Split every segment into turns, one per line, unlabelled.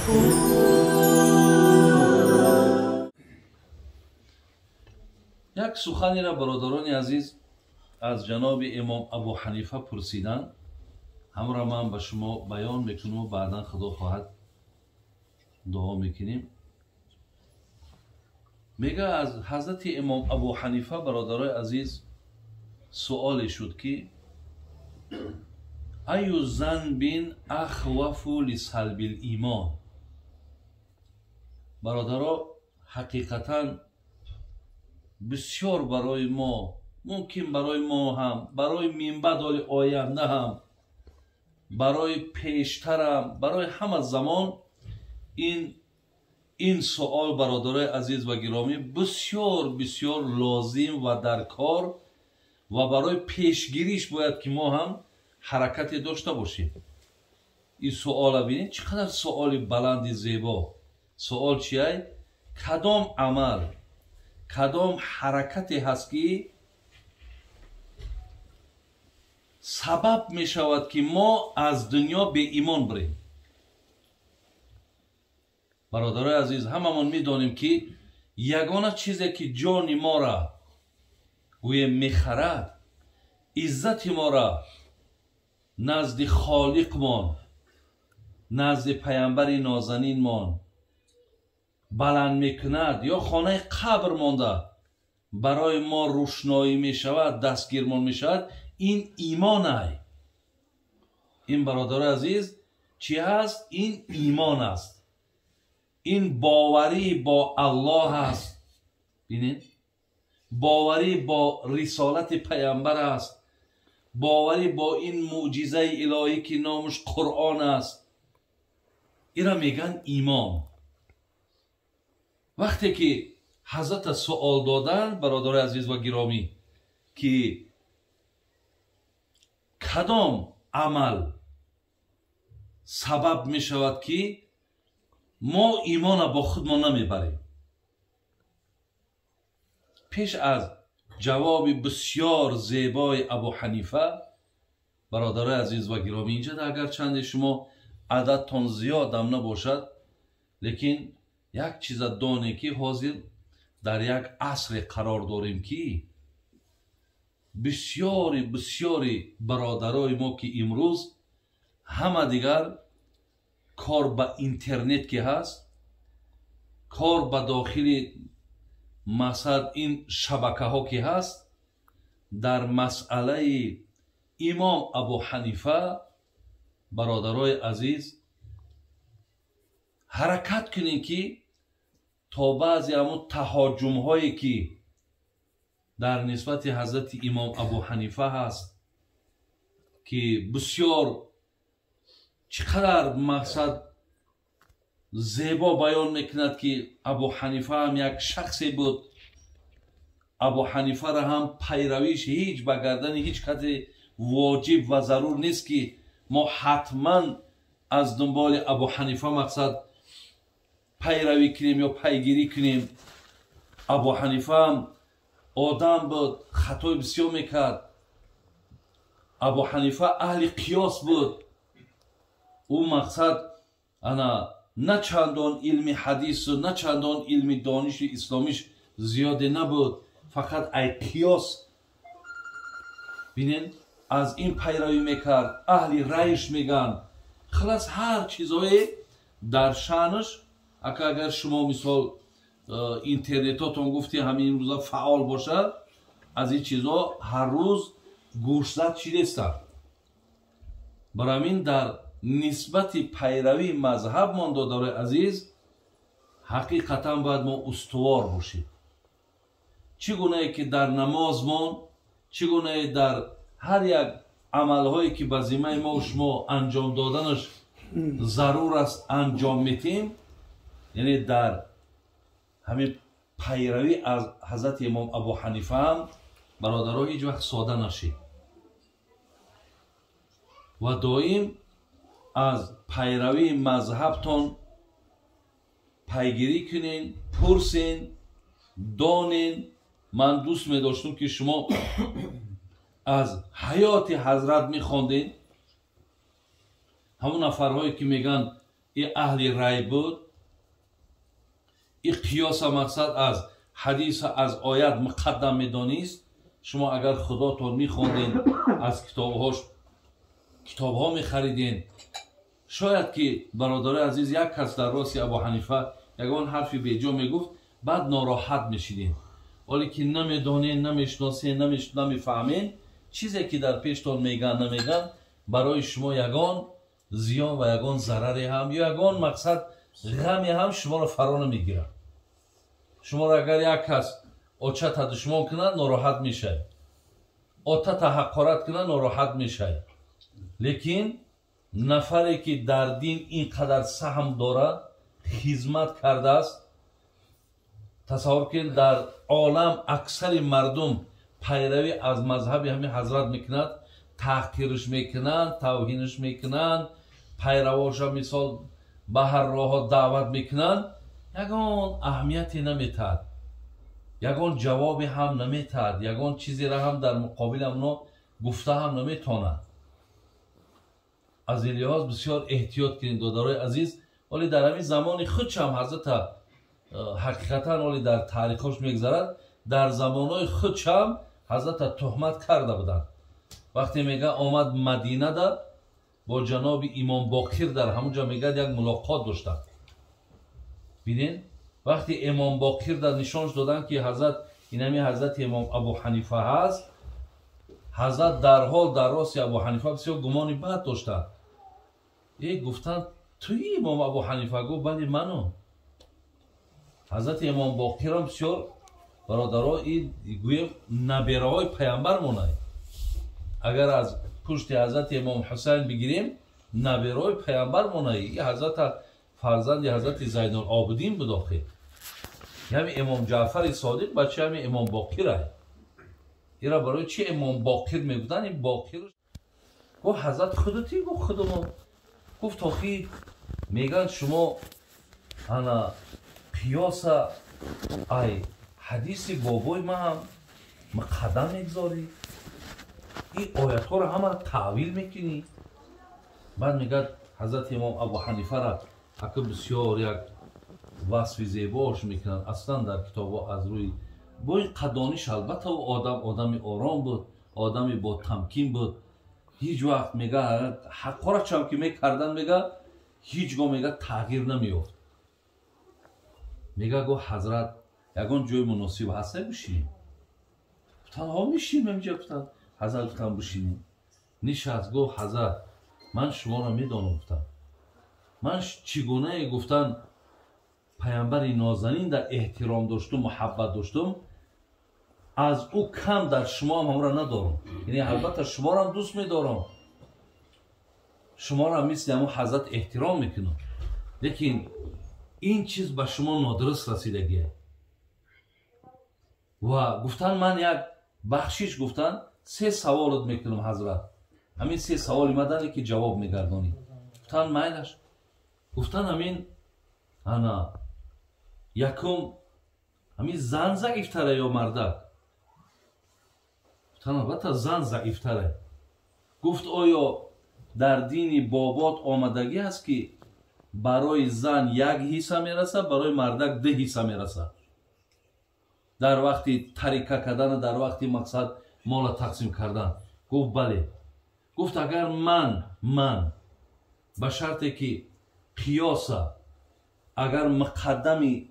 یک سخنی را برادران عزیز از جناب امام ابو حنیفه پرسیدند. همراه من به شما بیان میکنم و بعدا خدا خواهد دعا میکنیم. میگه از حضرت امام ابو حنیفه برادرای عزیز سؤال شد که ایو ذنب اخوف لسلب الایمان. برادرها حقیقتا بسیار برای ما، ممکن برای ما هم، برای منبع آینده هم، برای پیشتر هم، برای همه زمان این سوال برادرای عزیز و گرامی بسیار بسیار لازم و در کار و برای پیشگیریش باید که ما هم حرکت داشته باشیم. این سوال ببینید چقدر سوال بلند زیبا. سوال چیه؟ کدام عمل، کدام حرکتی هست که سبب می شود که ما از دنیا به ایمان بریم؟ برادرای عزیز هممون می دانیم که یگانه چیزی که جان ما را گویا می خرد، عزت ما را نزد خالقمان، نزد پیامبر نازنینمان بلند میکند یا خانه قبر مانده برای ما روشنایی می شود، دستگیرمان می شود، این ایمان است. این برادر عزیز چی هست؟ این ایمان است. این باوری با الله است. ببینید، باوری با رسالت پیامبر است، باوری با این معجزه الهی که نامش قرآن است. اینا میگن ایمان. وقتی که حضرت سوال دادن برادر عزیز و گرامی که کدام عمل سبب می شود که ما ایمان با خود ما نمیبریم، پیش از جواب بسیار زیبای ابو حنیفه برادر عزیز و گرامی، اینجا اگر چند شما عددتان زیاد هم نباشد، لیکن یک چیز دانه که حاضر در یک عصر قرار داریم که بسیاری برادرای ما که امروز همه دیگر کار با اینترنت که هست، کار با داخل مسد این شبکه ها که هست، در مسئله امام ابو حنیفه برادرای عزیز حرکت کنین که تا بعضی همون تهاجم هایی که در نسبت حضرت امام ابو حنیفه هست که بسیار چقدر مقصد زیبا بیان میکند که ابو حنیفه هم یک شخصی بود، ابو حنیفه را هم پیرویش هیچ بگردن هیچ کسی واجب و ضرور نیست که ما حتما از دنبال ابو حنیفه مقصد پیروی کنیم یا پیگیری کنیم. ابو حنیفه هم آدم بود، خطای بسیار میکرد. ابو حنیفه اهل قیاس بود. او مقصد انا نه چندان علم حدیث و نه چندان علم دانش اسلامیش زیاده نبود، فقط ای قیاس بینین از این پیروی میکرد. اهل رایش میگن خلاص هر چیزایی در شانش. اگر شما مثال اینترنتاتون گفتی همین روزا فعال باشد، از این چیزا هر روز گوشزد شده‌است. برای همین در نسبت پیروی مذهب من دادار عزیز حقیقتا باید ما استوار باشیم. چگونه که در نمازمان، چگونه در هر یک عملهایی که به ذمه ما و شما انجام دادنش ضرور است انجام میتیم، یعنی در همین پیروی از حضرت امام ابو حنیفه هم برادرها هیچ وقت ساده نشید و دائم از پیروی مذهبتان پیگیری کنین، پرسین، دانین. من دوست می داشتم که شما از حیات حضرت می خواندین. همون نفرهایی که میگن این اهل رای بود. این قیاس مقصد از حدیث از آیت مقدم میدانیست. شما اگر خداتون میخوندین از کتابها میخریدین، شاید که برادر عزیز یک کس در راست ابو حنیفه یگان حرفی بیجا میگفت، بعد ناراحت میشیدین. ولی که نمیدونین، نمیشناسین، نمیفهمین، چیزی که در پیشتون میگن نمیگن، برای شما یگان زیان و یگان ضرری هم یا یگان مقصد غمی هم شما را فرا نمیگیره. شما را اگر یک کس اوچه دشمن کنه ناراحت میشه، اوتا حقارت کنه ناراحت میشه. لیکن نفری که در دین اینقدر سهم داره، خدمت کرده است، تصور کن در عالم اکثر مردم پیروی از مذهب همین حضرت میکنند، تحقیرش میکنند، توهینش میکنند، پیرواش مثال به هر راه دعوت میکنند، یگان اهمیتی نمیتاد، یگان جوابی هم نمیتاد، یگان چیزی را هم در مقابل اونا گفته هم نمیتونند. از این لحاظ بسیار احتیاط کنید دادارای عزیز. ولی در همین زمان خودش هم حضرت حقیقتا ولی در تاریخش میگذرد، در زمانهای خودش هم حضرت تهمت کرده بودند. وقتی میگه آمد مدینه ده با جناب امام باقر در همونجا میگه یک ملاقات داشتند. ببینین وقتی امام باقر در نشانش دادن که حضرت اینمی حضرت امام ابو حنیفه هست، حضرت در حال در راست ابو حنیفه بسیار گمانی بد داشتند. گفتند توی امام ابو حنیفه؟ گفت بله منو. حضرت امام باقر هم بسیار برادرها این گویم نبیره های پیامبر مونه. اگر از پشت حضرت امام حسین بگیریم نبیره های پیامبر مونه. این حضرت فرزند حضرت زین العابدین بود آخه. یعنی امام جعفر صادق بچه همین امام باقره. این را برای چی امام باقر میگفتن؟ این باقر گفت حضرت خودتی؟ گفت خودمون. گفت آخی میگن شما انا قیاس ای حدیث بابای ما هم مقدم میگذاری، این آیت ها را همه تعویل میکنی. بعد میگه حضرت امام ابو حنیفه را حتی بسیار یک وصف زیباش میکنن. اصلا در کتاب ها از روی با این قدانش البته و آدم آرام بود، آدمی با تمکین بود. هیچ وقت میگه حقا را چم که میکردن میگه هیچگاه میگه تغییر نمیافت. میگه گو حضرت یگان جای مناسب هسته بشینیم. تنها میشیم اینجا. گفتن حضرت گفتن بشینیم. نشست. گو حضرت من شما را میدانم. گفتن من چگونه گفتن پیامبر نازنین در احترام داشتم، محبت داشتم، از او کم در شما هم را ندارم. یعنی البته شما را هم دوست میدارم، شما را مثل همون حضرت احترام میکنم، لیکن این چیز به شما نادرست رسیدگیه. و گفتن من یک بخشیش گفتن 3 سوالت میکنم حضرت، همین 3 سوال مدنی که جواب میگردانی. گفتن مایلش. گفتن همین انا یکم همین زن ضعیفتره یا مردک؟ گفتن البته زن ضعیفتره. گفت آیا در دین بابات آمدگی هست که برای زن 1 حصه میرسه، برای مردک 2 حصه میرسه در وقتی تریکه کردن، در وقتی مقصد مال تقسیم کردن؟ گفت بله. گفت اگر من به شرطی که قیاسه اگر مقدمی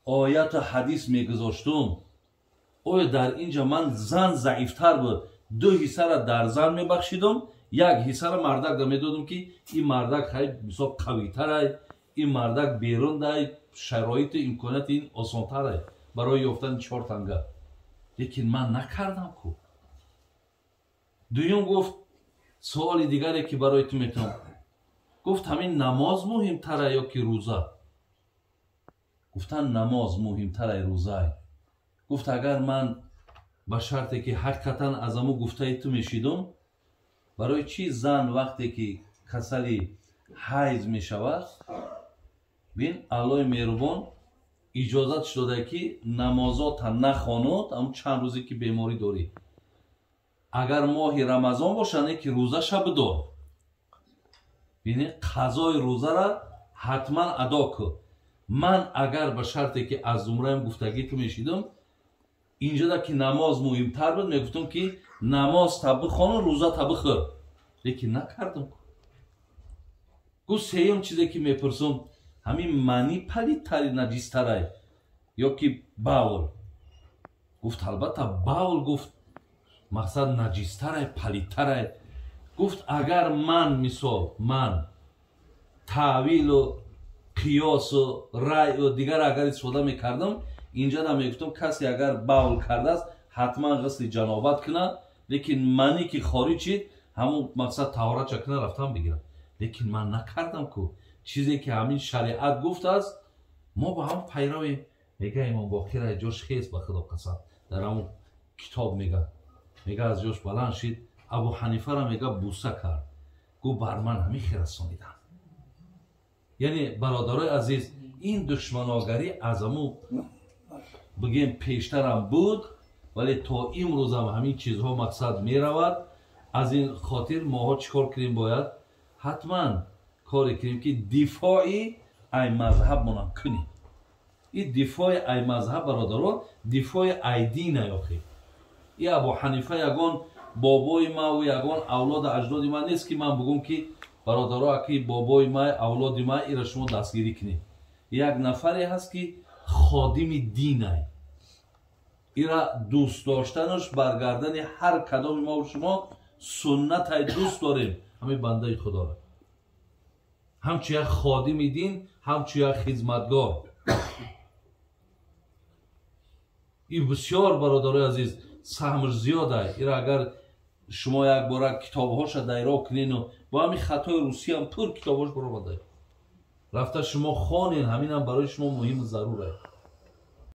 آیت و حدیث میگذاشتم، آیا در اینجا من زن ضعیفتر بود 2 حصه را در زن میبخشیدم، 1 حصه را مردک میدادم که این مردک خیلی بسیار قویتره، این مردک بیرون ده، شرایط امکانات این آسانتره برای یافتن 4 تنگه. لیکن من نکردم کو. دویم گفت سوال دیگری که برای تو میتونم. گفت همین نماز مهمتره یا که روزه؟ گفتن نماز مهمتره روزه. گفت اگر من به شرطی که حقیقتا از امو گفته تو میشیدم، برای چی زن وقتی که کسلی حیض میشود بین الله مهربان اجازت داده که نمازات نخواند، اما چند روزی که بیماری داری، اگر ماه رمضان باشه نه که روزه شب دار، بینی قضای روزه را حتما ادا کن. من اگر به شرطی که از زمره گفتگی تو میشیدم اینجا دا که نماز مهمتر بود میگفتم که نماز تا بخوان روزه تا بخور، لیکن نکردم. گو سیم چیزی که میپرسم همین منی پلید تری نجیس ترای یا که باول؟ گفت البته باول. گفت مقصد نجیس ترای پلید ترای. گفت اگر من مثال من تعویل و قیاس و رای و دیگر اگر استفاده میکردم اینجا دا میگفتم کسی اگر باول کرده است حتما غسل جنابت کنه، لیکن منی که خارج شد همون مقصد طهارت چکنه رفتم بگیرم، لیکن من نکردم که چیزی که همین شریعت گفت است ما با هم پیرویم. میگه امام باقر از جاش خیز به خدا قسم در همون کتاب میگه از جاش بلند شد ابو حنیفه را میگه بوسه کرد، گو بر من همین خیر رسانیدم. یعنی برادرای عزیز این دشمناگری از همون بگیم پیشتر هم بود، ولی تا امروز هم همین چیزها مقصد می رود. از این خاطر ماها چیکار کنیم؟ باید حتما کاری کنیم که دفاعی ای مذهب منم کنیم. این دفاع ای مذهب برادران دفاع ای دین یاخی. این ابو حنیفه یگان بابای ما و یگان اولاد اجداد ما نیست که من بگم که برادرها که بابای ما اولاد ما ایرا شما دستگیری کنید. یک نفری هست که خادم دین ای ایرا دوست داشتنش برگردن هر کدام ما و شما سنت های دوست داریم همین بنده خدا را، همچو یک خادم دین همچو یک خدمتگار. این بسیار برادرای عزیز سهمش زیاده. ایرا اگر شما یک بار کتابهاش دایره کنین و با همین خطای روسی هم پر کتابهاش برآمده رفته شما خوانین، همین هم برای شما مهم ضروره.